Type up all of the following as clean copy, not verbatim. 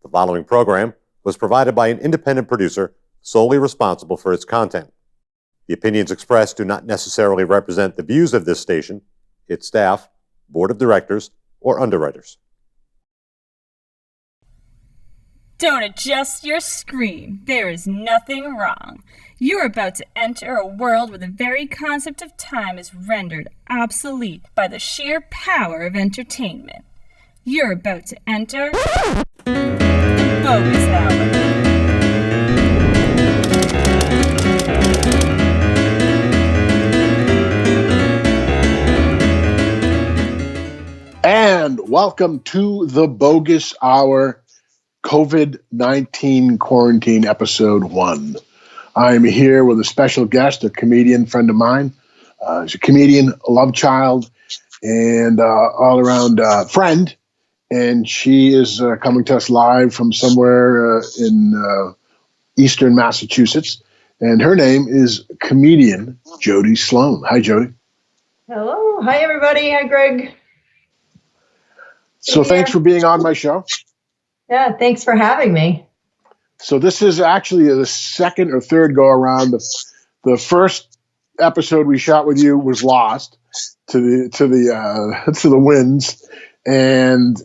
The following program was provided by an independent producer solely responsible for its content. The opinions expressed do not necessarily represent the views of this station, its staff, board of directors, or underwriters. Don't adjust your screen. There is nothing wrong. You're about to enter a world where the very concept of time is rendered obsolete by the sheer power of entertainment. You're about to enter the Boggis Hour. And welcome to the Boggis Hour COVID-19 Quarantine Episode 1. I'm here with a special guest, a comedian friend of mine. She's a comedian, a love child, and all-around friend. And she is coming to us live from somewhere in eastern Massachusetts. And her name is comedian Jody Sloane. Hi, Jody. Hello. Hi, everybody. Hi, Greg. So thanks for being on my show. Yeah, thanks for having me. So this is actually the second or third go around. The first episode we shot with you was lost to the winds, and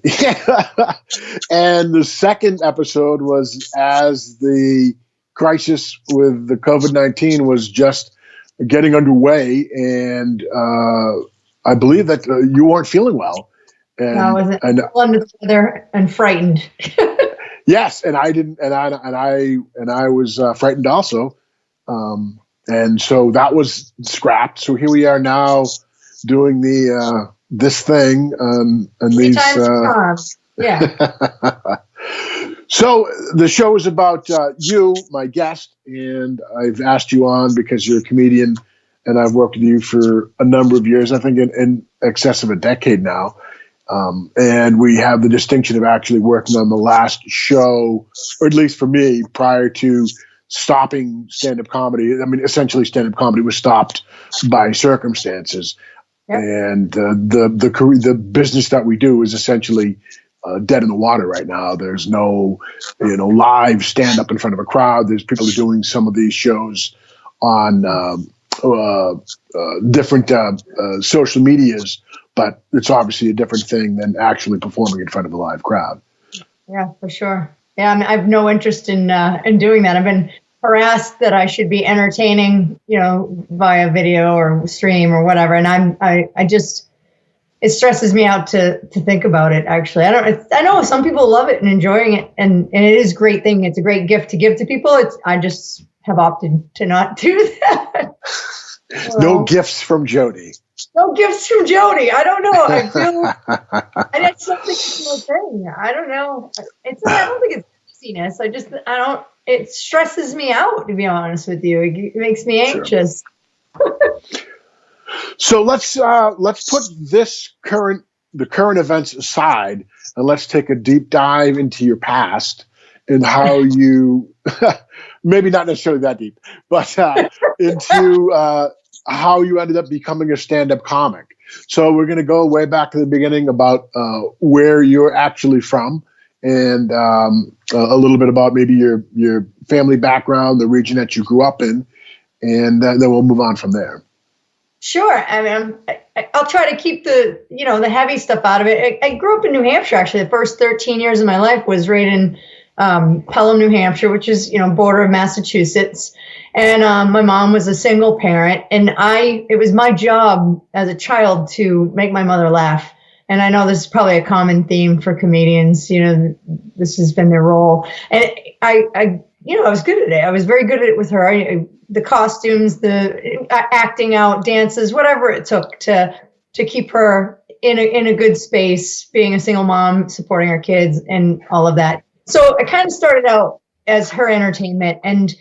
and the second episode was as the crisis with the COVID-19 was just getting underway, and I believe that you weren't feeling well. And, I wasn't under the weather and frightened. Yes, and I didn't, and I was frightened also, and so that was scrapped. So here we are now doing this thing, and these. Yeah. So the show is about you, my guest, and I've asked you on because you're a comedian, and I've worked with you for a number of years. I think in excess of a decade now. And we have the distinction of actually working on the last show, or at least for me, prior to stopping stand-up comedy. I mean, essentially stand-up comedy was stopped by circumstances. Yep. And the business that we do is essentially dead in the water right now. There's no, live stand-up in front of a crowd. There's people doing some of these shows on different social medias, but it's obviously a different thing than actually performing in front of a live crowd. Yeah, for sure. Yeah, I mean, I have no interest in doing that. I've been harassed that I should be entertaining, via video or stream or whatever, and I just it stresses me out to think about it. Actually, I know some people love it and enjoying it, and it is a great thing. It's a great gift to give to people. I just have opted to not do that. No gifts from Jody. No gifts from Jody. I don't know. I feel, and it's something thing. I don't know. I don't think it's laziness. It stresses me out, to be honest with you. It makes me anxious. Sure. So let's put the current events aside, and let's take a deep dive into your past and how you, maybe not necessarily that deep, but into how you ended up becoming a stand-up comic. So we're going to go way back to the beginning about where you're actually from, and a little bit about maybe your family background, the region that you grew up in, and then we'll move on from there. Sure. I mean, I'll try to keep the heavy stuff out of it. I grew up in New Hampshire. Actually, the first 13 years of my life was right in Pelham, New Hampshire, which is, border of Massachusetts. And my mom was a single parent, and it was my job as a child to make my mother laugh. And I know this is probably a common theme for comedians. This has been their role. And I was good at it. I was very good at it with her. The costumes, the acting out, dances, whatever it took to keep her in a good space, being a single mom, supporting her kids, and all of that. So I kind of started out as her entertainment, and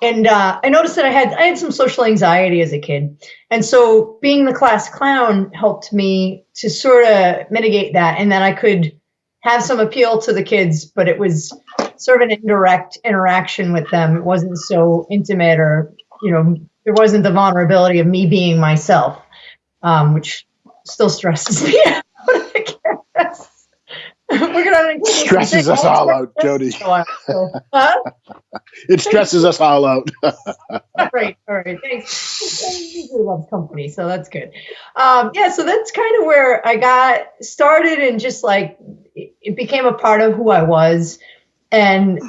I noticed that I had some social anxiety as a kid, and so being the class clown helped me to sort of mitigate that, and then I could have some appeal to the kids, but it was sort of an indirect interaction with them. It wasn't so intimate, or there wasn't the vulnerability of me being myself, which still stresses me out, I guess. We're gonna Stresses us all out, Jody. Huh? It stresses us all out. All right. Thanks. He usually loves company, so that's good. Yeah, so that's kind of where I got started, and just like it became a part of who I was, and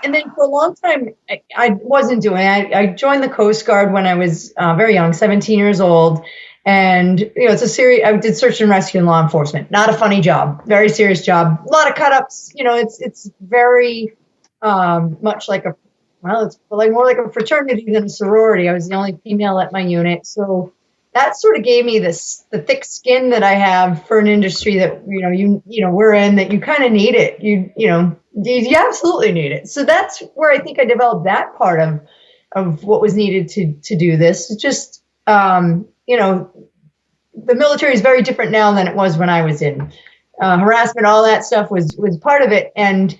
then for a long time I wasn't doing it. I joined the Coast Guard when I was very young, 17 years old. And, it's a serious, I did search and rescue and law enforcement. Not a funny job, very serious job. A lot of cut-ups, it's very much like it's like more like a fraternity than a sorority. I was the only female at my unit. So that sort of gave me the thick skin that I have for an industry that, we're in, that you kind of need it. You absolutely need it. So that's where I think I developed that part of what was needed to do this. Just, the military is very different now than it was when I was in. Harassment, all that stuff was part of it. And,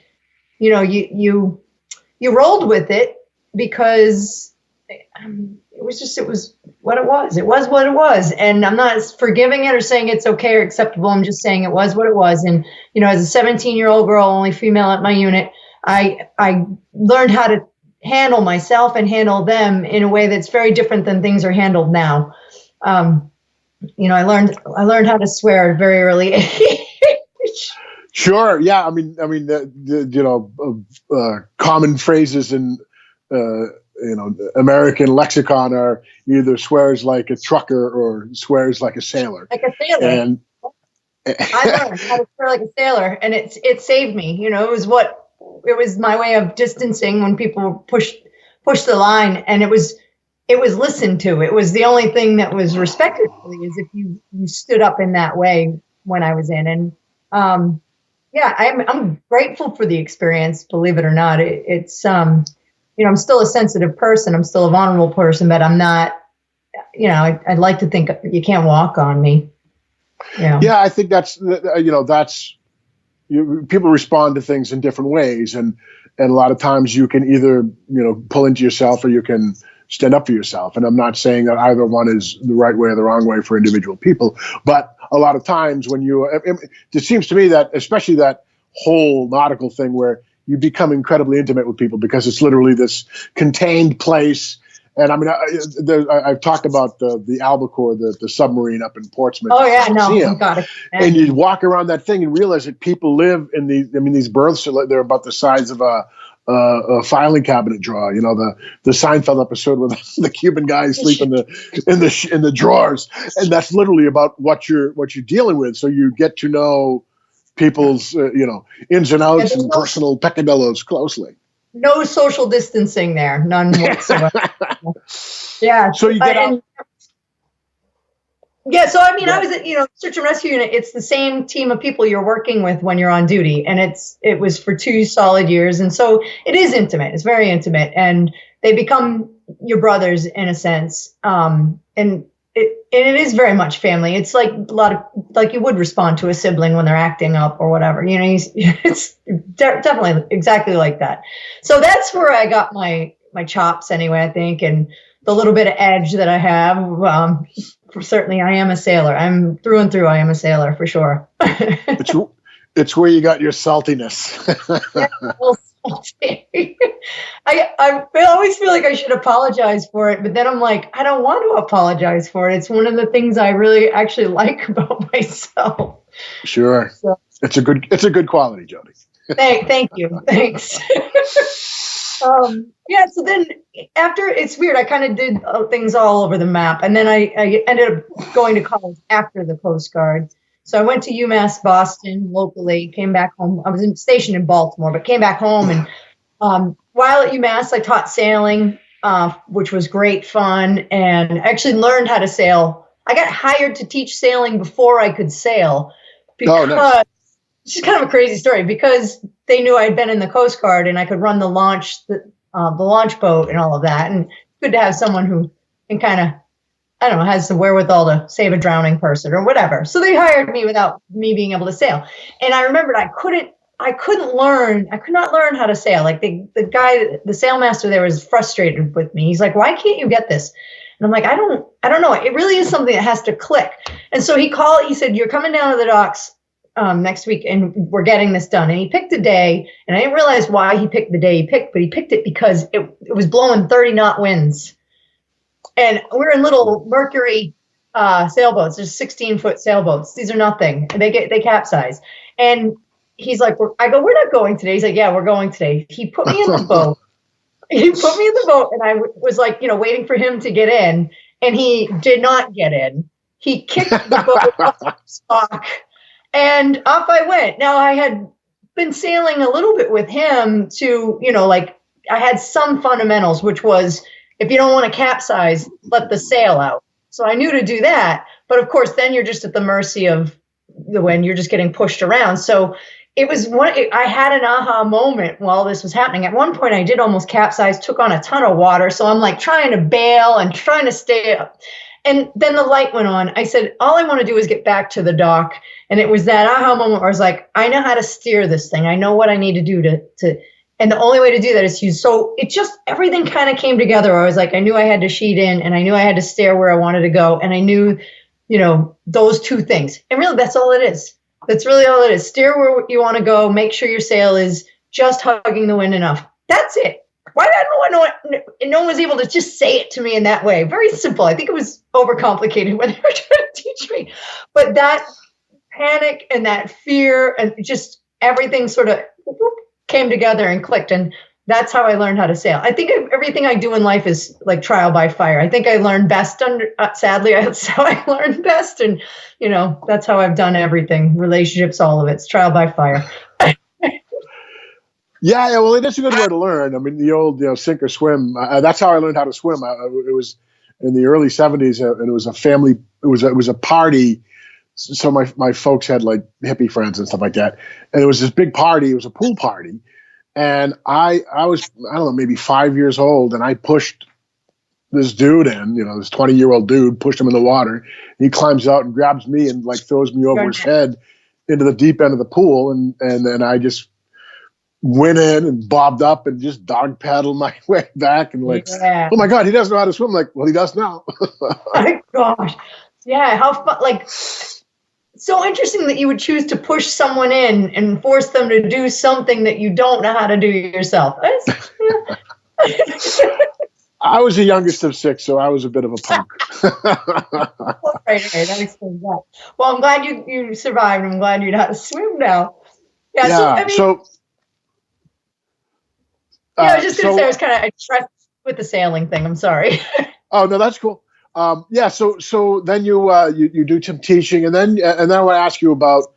you rolled with it because it was what it was. It was what it was. And I'm not forgiving it or saying it's okay or acceptable. I'm just saying it was what it was. And, as a 17-year-old girl, only female at my unit, I learned how to handle myself and handle them in a way that's very different than things are handled now. I learned how to swear at a very early age. Sure. Yeah. I mean, common phrases in, American lexicon are either swears like a trucker or swears like a sailor. Like a sailor. And I learned how to swear like a sailor, and it saved me. It was my way of distancing when people push the line, and it was listened to. It was the only thing that was respected, really, is if you stood up in that way when I was in. And I'm grateful for the experience, believe it or not. It's I'm still a sensitive person. I'm still a vulnerable person, but I'm not, I'd like to think you can't walk on me. Yeah, I think that's people respond to things in different ways. And a lot of times you can either, pull into yourself or you can stand up for yourself. And I'm not saying that either one is the right way or the wrong way for individual people. But a lot of times when it seems to me that, especially that whole nautical thing where you become incredibly intimate with people because it's literally this contained place. And I mean, I've talked about the Albacore, the submarine up in Portsmouth. Oh yeah, no, got it. And you walk around that thing and realize that people live in these berths they're about the size of a filing cabinet drawer. The Seinfeld episode where the Cuban guys sleep in the drawers, and that's literally about what you're dealing with. So you get to know people's ins and outs and personal peccadillos closely. No social distancing there, none whatsoever. Yeah. So you get out. Yeah, so I mean, I was at search and rescue unit. It's the same team of people you're working with when you're on duty, and it was for 2 solid years, and so it is intimate. It's very intimate, and they become your brothers in a sense. And it is very much family. It's like a lot of like you would respond to a sibling when they're acting up or whatever. It's definitely exactly like that. So that's where I got my chops anyway, I think, and the little bit of edge that I have. Certainly, I am a sailor. I'm through and through. I am a sailor for sure. It's where you got your saltiness. Yeah, a little salty. I always feel like I should apologize for it, but then I'm like, I don't want to apologize for it. It's one of the things I really actually like about myself. Sure, so, it's a good quality, Jody. Thank you. Thanks. Yeah, so then after, it's weird, I kind of did things all over the map. And then I ended up going to college after the Coast Guard. So I went to UMass Boston locally, came back home. I was stationed in Baltimore, but came back home. And while at UMass, I taught sailing, which was great fun. And I actually learned how to sail. I got hired to teach sailing before I could sail. Because, nice. It's just kind of a crazy story, because they knew I'd been in the Coast Guard and I could run the launch boat and all of that. And it's good to have someone who can kind of, I don't know, has the wherewithal to save a drowning person or whatever. So they hired me without me being able to sail. And I remembered I could not learn how to sail. Like the guy, the sailmaster there was frustrated with me. He's like, why can't you get this? And I'm like, I don't know. It really is something that has to click. And so he said, you're coming down to the docks next week and we're getting this done. And he picked a day, and I didn't realize why he picked the day he picked, but he picked it because it was blowing 30-knot winds. And we're in little Mercury sailboats. There's 16-foot sailboats. These are nothing. They capsize. And he's like, I go, we're not going today. He's like, yeah, we're going today. He put me in the boat. He put me in the boat, and I was like, waiting for him to get in, and he did not get in. He kicked the boat off the dock, and off I went. Now, I had been sailing a little bit with him to, I had some fundamentals, which was, if you don't want to capsize, let the sail out. So I knew to do that. But of course, then you're just at the mercy of the wind. You're just getting pushed around. So it was I had an aha moment while this was happening. At one point, I did almost capsize, took on a ton of water. So I'm like trying to bail and trying to stay up. And then the light went on. I said, all I want to do is get back to the dock. And it was that aha moment where I was like, I know how to steer this thing. I know what I need to do to and the only way to do that is to use. So it just, everything kind of came together. I was like, I knew I had to sheet in, and I knew I had to steer where I wanted to go. And I knew, those two things. And really, that's all it is. That's really all it is. Steer where you want to go. Make sure your sail is just hugging the wind enough. That's it. Why no one was able to just say it to me in that way? Very simple. I think it was overcomplicated when they were trying to teach me. But that panic and that fear and just everything sort of came together and clicked. And that's how I learned how to sail. I think everything I do in life is like trial by fire. I think I learned best sadly, that's how I learned best. And, that's how I've done everything. Relationships, all of it. It's trial by fire. Yeah, well, it is a good way to learn. I mean, the old, sink or swim. That's how I learned how to swim. It was in the early '70s, and it was a family. It was a party. So my folks had like hippie friends and stuff like that, and it was this big party. It was a pool party, and I was, I don't know, maybe 5 years old, and I pushed this dude in. This 20-year-old dude, pushed him in the water. He climbs out and grabs me and like throws me over his head into the deep end of the pool, and then I just went in and bobbed up and just dog paddled my way back and like, oh my God, he doesn't know how to swim. Like, well, he does now. My gosh. Yeah. How fun. Like, so interesting that you would choose to push someone in and force them to do something that you don't know how to do yourself. I was the youngest of 6, so I was a bit of a punk. Right. That explains that. Well, I'm glad you survived. I'm glad you know how to swim now. Yeah. I was just going to say I was kind of impressed with the sailing thing. I'm sorry. Oh, no, that's cool. So then you do some teaching, and then I want to ask you about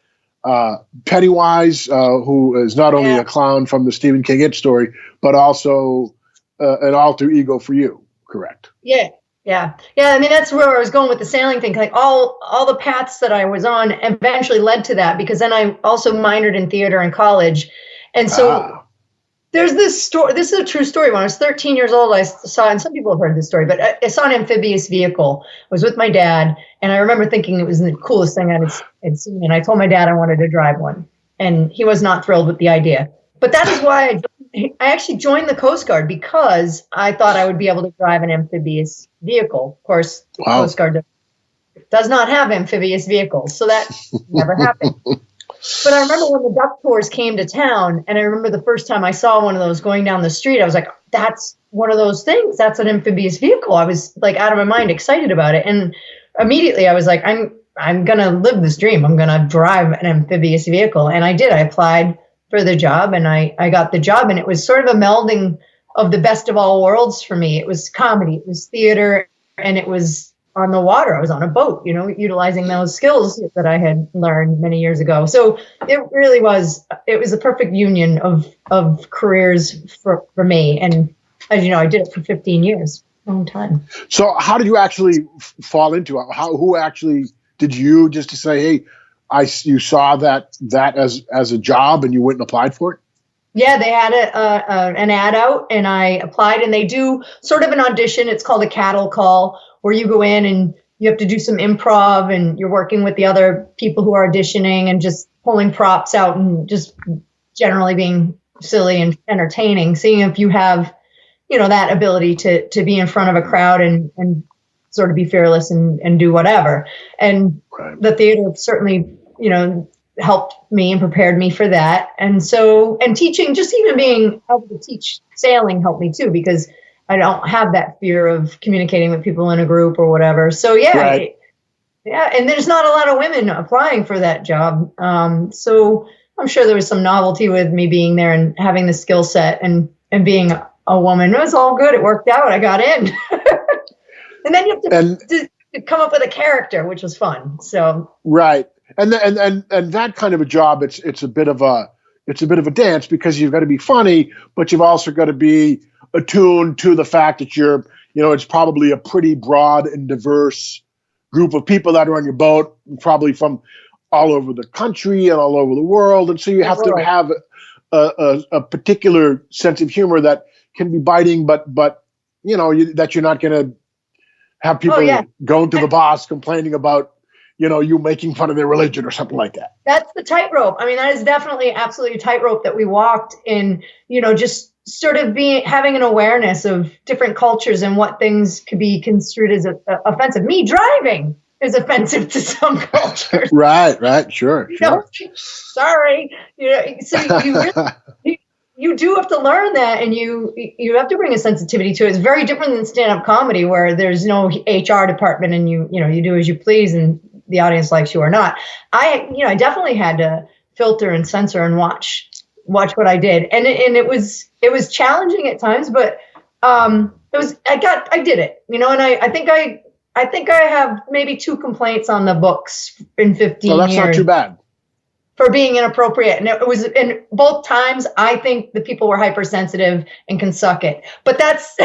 Pennywise, who is not only a clown from the Stephen King It story, but also an alter ego for you, correct? Yeah. I mean, that's where I was going with the sailing thing. Like all the paths that I was on eventually led to that, because then I also minored in theater in college, and so. There's this story. This is a true story. When I was 13 years old, I saw, and some people have heard this story, but I saw an amphibious vehicle. I was with my dad, and I remember thinking it was the coolest thing I'd seen. And I told my dad I wanted to drive one, and he was not thrilled with the idea. But that is why I actually joined the Coast Guard, because I thought I would be able to drive an amphibious vehicle. Of course, the Coast Guard does not have amphibious vehicles, so that never happened. But I remember when the duck tours came to town, and I remember the first time I saw one of those going down the street, I was like, that's one of those things. That's an amphibious vehicle. I was like out of my mind excited about it. And immediately I was like, I'm going to live this dream. I'm going to drive an amphibious vehicle. And I did. I applied for the job, and I got the job. And it was sort of a melding of the best of all worlds for me. It was comedy, it was theater, and it was on the water. I was on a boat, utilizing those skills that I had learned many years ago. So it really was a perfect union of careers for me. And as you know, I did it for 15 years, long time. So how did you actually fall into it? Who actually did you just to say, hey, you saw that as a job and you went and applied for it? Yeah, they had an ad out, and I applied, and they do sort of an audition. It's called a cattle call, where you go in and you have to do some improv, and you're working with the other people who are auditioning and just pulling props out and just generally being silly and entertaining, seeing if you have, that ability to be in front of a crowd and sort of be fearless and do whatever. And the theater certainly, helped me and prepared me for that. And so, and teaching, just even being able to teach sailing helped me too, because I don't have that fear of communicating with people in a group or whatever. So yeah, Right. yeah. And there's not a lot of women applying for that job. So I'm sure there was some novelty with me being there and having the skill set and being a woman. It was all good. It worked out. I got in. And then you have to come up with a character, which was fun. So Right. And that kind of a job, it's a bit of a dance, because you've got to be funny, but you've also got to be attuned to the fact that it's probably a pretty broad and diverse group of people that are on your boat, probably from all over the country and all over the world. And so you have to have a particular sense of humor that can be biting, but that you're not going to have people going to the boss complaining about, you making fun of their religion or something like that. That's the tightrope. I mean, that is definitely absolutely a tightrope that we walked in, just sort of having an awareness of different cultures and what things could be construed as offensive. Me driving is offensive to some cultures. Right. Sure. Sorry. So you do have to learn that, and you have to bring a sensitivity to it. It's very different than stand-up comedy, where there's no HR department and you do as you please and the audience likes you or not. I definitely had to filter and censor and watch what I did, and it was challenging at times, but I did it, and I think I have maybe 2 complaints on the books in 15 years. Well, that's not too bad. For being inappropriate. And it was, in both times, I think the people were hypersensitive and can suck it. But that's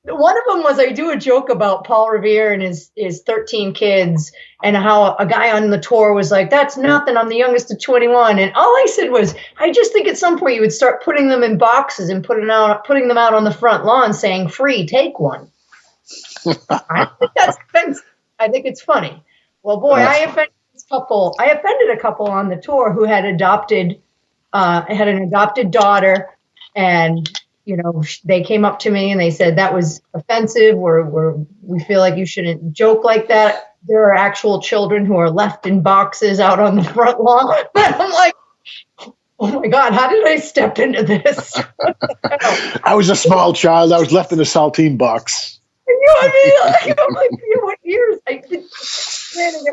one of them was, I do a joke about Paul Revere and his 13 kids, and how a guy on the tour was like, "That's nothing, I'm the youngest of 21." And all I said was, I just think at some point you would start putting them in boxes and putting them out on the front lawn saying, "Free, take one." I think that's offensive. I think it's funny. Well, boy, I offended a couple on the tour who had an adopted daughter, and they came up to me and they said that was offensive. We feel like you shouldn't joke like that. There are actual children who are left in boxes out on the front lawn. I'm like, oh my God, how did I step into this? I was a small child. I was left in a saltine box. I'm like, what years? It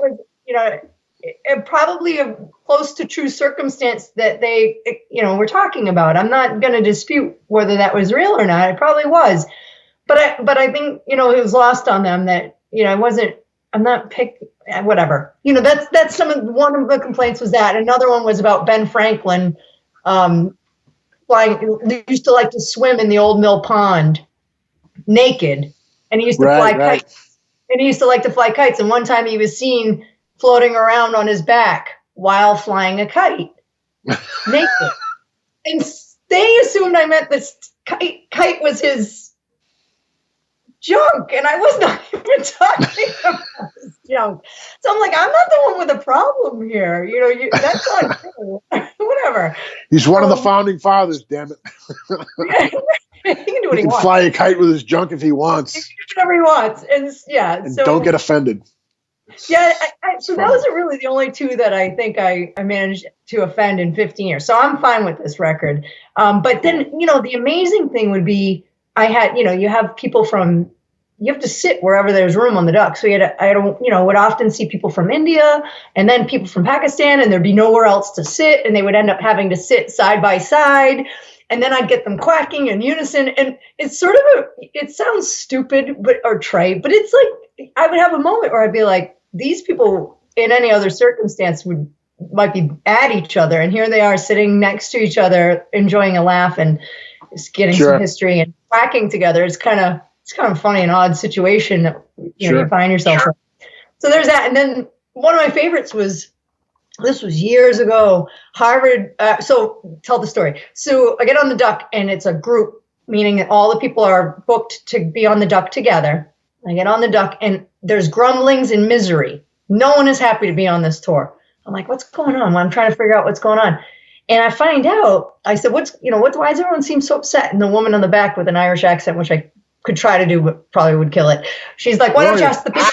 was, probably a close to true circumstance that they, were talking about. I'm not going to dispute whether that was real or not. It probably was, but I think, it was lost on them that, I'm not whatever. That's one of the complaints was that. Another one was about Ben Franklin, used to like to swim in the Old Mill Pond naked, and he used to fly kites. And he used to like to fly kites. And one time he was seen floating around on his back while flying a kite, naked. And they assumed I meant this kite was his junk. And I was not even talking about his junk. So I'm like, I'm not the one with a problem here. That's not true. Whatever. He's one of the founding fathers, damn it. He can do what he can wants. Fly a kite with his junk if he wants. He can do whatever he wants. And so don't get offended. Yeah, so those are really the only 2 that I think I managed to offend in 15 years. So I'm fine with this record. But then, the amazing thing would be, I had, you have people you have to sit wherever there's room on the dock. So I would often see people from India and then people from Pakistan, and there'd be nowhere else to sit, and they would end up having to sit side by side. And then I'd get them quacking in unison. And it's sort of it sounds stupid or trite, but it's like, I would have a moment where I'd be like, these people in any other circumstance might be at each other. And here they are sitting next to each other, enjoying a laugh and just getting some history and quacking together. It's kind of funny, an odd situation that you find yourself in. So there's that. And then one of my favorites was, this was years ago, Harvard. So tell the story. So I get on the duck, and it's a group, meaning that all the people are booked to be on the duck together. I get on the duck, and there's grumblings and misery. No one is happy to be on this tour. I'm like, what's going on? Well, I'm trying to figure out what's going on. And I find out, I said, why does everyone seem so upset? And the woman on the back with an Irish accent, which I could try to do, but probably would kill it. She's like, why don't you ask the people?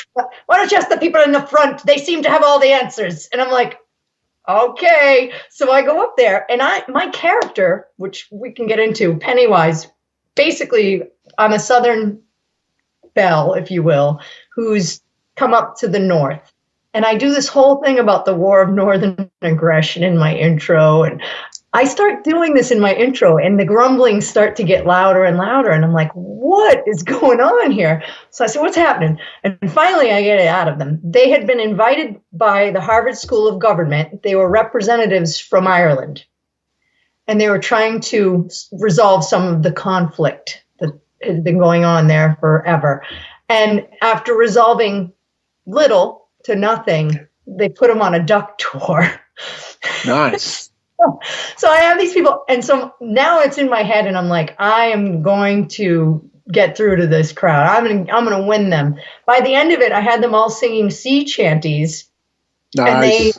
Why don't you ask the people in the front? They seem to have all the answers. And I'm like, okay. So I go up there, and my character, which we can get into, Pennywise, basically, I'm a Southern belle, if you will, who's come up to the North. And I do this whole thing about the War of Northern Aggression in my intro. And I start doing this in my intro, and the grumblings start to get louder and louder. And I'm like, what is going on here? So I said, what's happening? And finally, I get it out of them. They had been invited by the Harvard School of Government. They were representatives from Ireland. And they were trying to resolve some of the conflict that had been going on there forever. And after resolving little to nothing, they put them on a duck tour. Nice. So I have these people, and so now it's in my head, and I'm like, I am going to get through to this crowd. I'm gonna win them. By the end of it, I had them all singing sea chanties. Nice.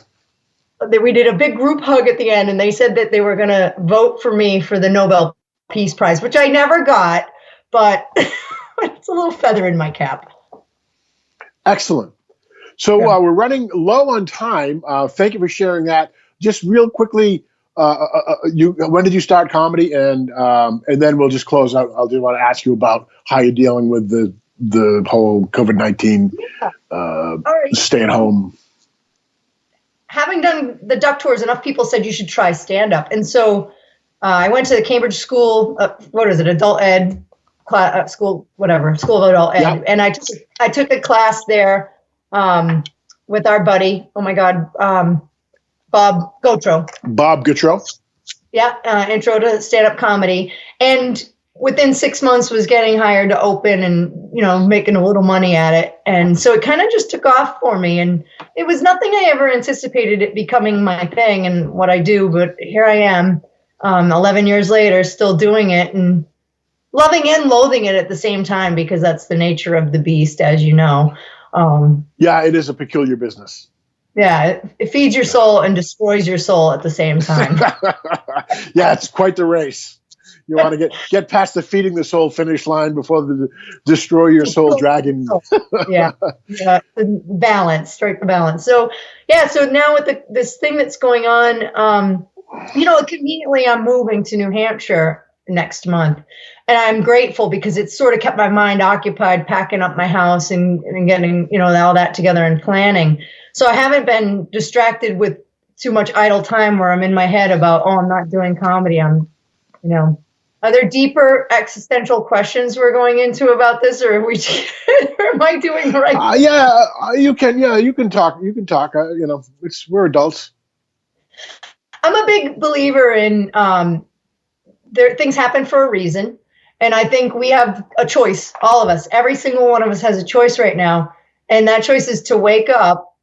And we did a big group hug at the end, and they said that they were gonna vote for me for the Nobel Peace Prize, which I never got, but it's a little feather in my cap. Excellent. So we're running low on time. Thank you for sharing that. Just real quickly, when did you start comedy? And then we'll just close out. I do want to ask you about how you're dealing with the whole COVID-19 stay at home. Having done the duck tours, enough people said you should try stand-up. And so I went to the Cambridge School, adult ed school, whatever, School of Adult Ed. Yep. And I took a class there with our buddy, oh my God, Bob Gautreaux. Bob Gautreaux. Yeah, intro to stand-up comedy. And within 6 months was getting hired to open and, making a little money at it. And so it kind of just took off for me. And it was nothing I ever anticipated it becoming my thing and what I do. But here I am, 11 years later, still doing it and loving and loathing it at the same time, because that's the nature of the beast, as you know. Yeah, it is a peculiar business. Yeah, it feeds your soul and destroys your soul at the same time. Yeah, it's quite the race. You want to get past the feeding the soul finish line before the destroy your soul dragon. yeah, balance, strike the balance. So now with this thing that's going on, conveniently I'm moving to New Hampshire next month. And I'm grateful because it's sort of kept my mind occupied, packing up my house and getting, all that together and planning. So I haven't been distracted with too much idle time where I'm in my head about, I'm not doing comedy. I'm, are there deeper existential questions we're going into about this, or or am I doing the right thing? You can talk. You can talk. We're adults. I'm a big believer in things happen for a reason. And I think we have a choice, all of us. Every single one of us has a choice right now. And that choice is to wake up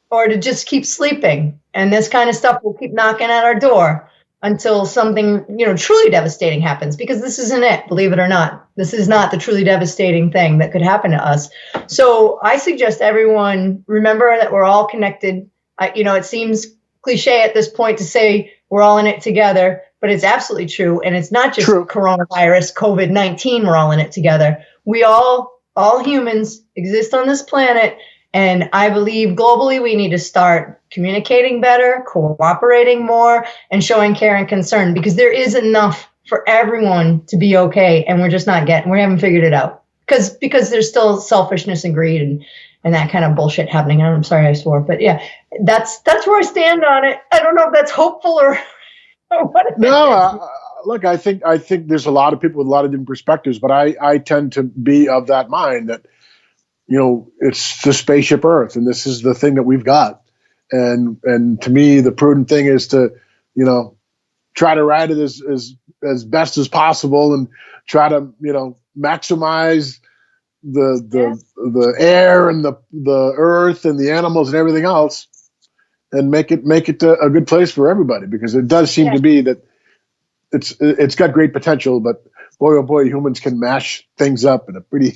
or to just keep sleeping. And this kind of stuff will keep knocking at our door until something, truly devastating happens. Because this isn't it, believe it or not. This is not the truly devastating thing that could happen to us. So I suggest everyone remember that we're all connected. It seems cliche at this point to say we're all in it together, but it's absolutely true. And it's not just coronavirus, COVID-19, we're all in it together. We all humans exist on this planet. And I believe globally we need to start communicating better, cooperating more, and showing care and concern, because there is enough for everyone to be okay. And we haven't figured it out because there's still selfishness and greed and that kind of bullshit happening. I'm sorry I swore, but yeah, that's where I stand on it. I don't know if that's hopeful or what. No, look, I think there's a lot of people with a lot of different perspectives, but I tend to be of that mind that, it's the spaceship Earth, and this is the thing that we've got. And to me, the prudent thing is to, try to ride it as best as possible and try to, maximize the air and the earth and the animals and everything else, and make it a good place for everybody, because it does seem to be that it's got great potential, but boy, oh boy, humans can mash things up in a pretty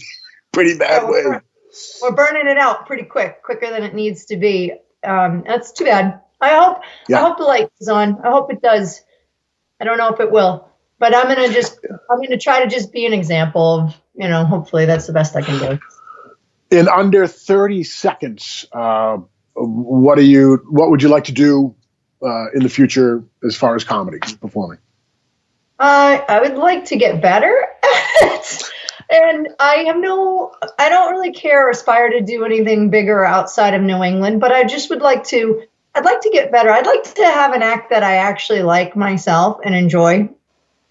bad way. We're burning it out pretty quicker than it needs to be. That's too bad. I hope the light is on. I hope it does. I don't know if it will, but I'm going to try to just be an example of, hopefully that's the best I can do. In under 30 seconds, what would you like to do in the future as far as comedy performing? I would like to get better. And I don't really care or aspire to do anything bigger outside of New England, but I just I'd like to get better. I'd like to have an act that I actually like myself and enjoy.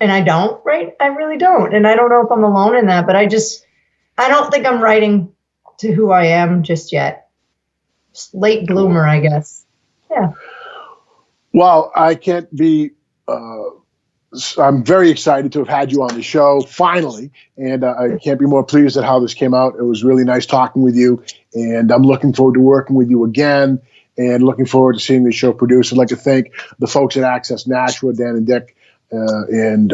And I don't, right? I really don't. And I don't know if I'm alone in that, but I don't think I'm writing to who I am just yet. Just late bloomer, I guess. Yeah. Well, I can't be, I'm very excited to have had you on the show finally. And I can't be more pleased at how this came out. It was really nice talking with you. And I'm looking forward to working with you again and looking forward to seeing the show produced. I'd like to thank the folks at Access Nashua, Dan and Dick, and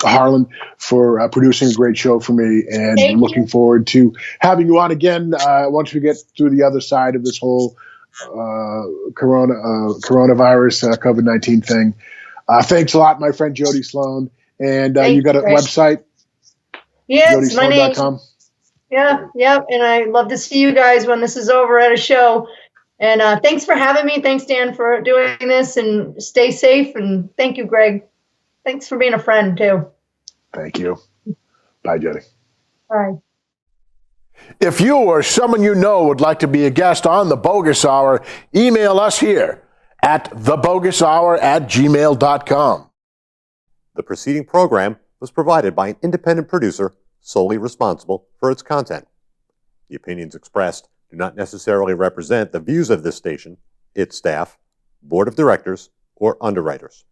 Harlan for producing a great show for me, and looking forward to having you on again once we get through the other side of this whole coronavirus COVID-19 thing. Thanks a lot, my friend Jody Sloane. And you got a website? Yes, my name. JodySloane.com. Yeah, and I love to see you guys when this is over at a show. And thanks for having me. Thanks, Dan, for doing this, and stay safe. And thank you, Greg. Thanks for being a friend, too. Thank you. Bye, Jody. Bye. If you or someone you know would like to be a guest on The Boggis Hour, email us here at thebogishour@gmail.com. The preceding program was provided by an independent producer solely responsible for its content. The opinions expressed do not necessarily represent the views of this station, its staff, board of directors, or underwriters.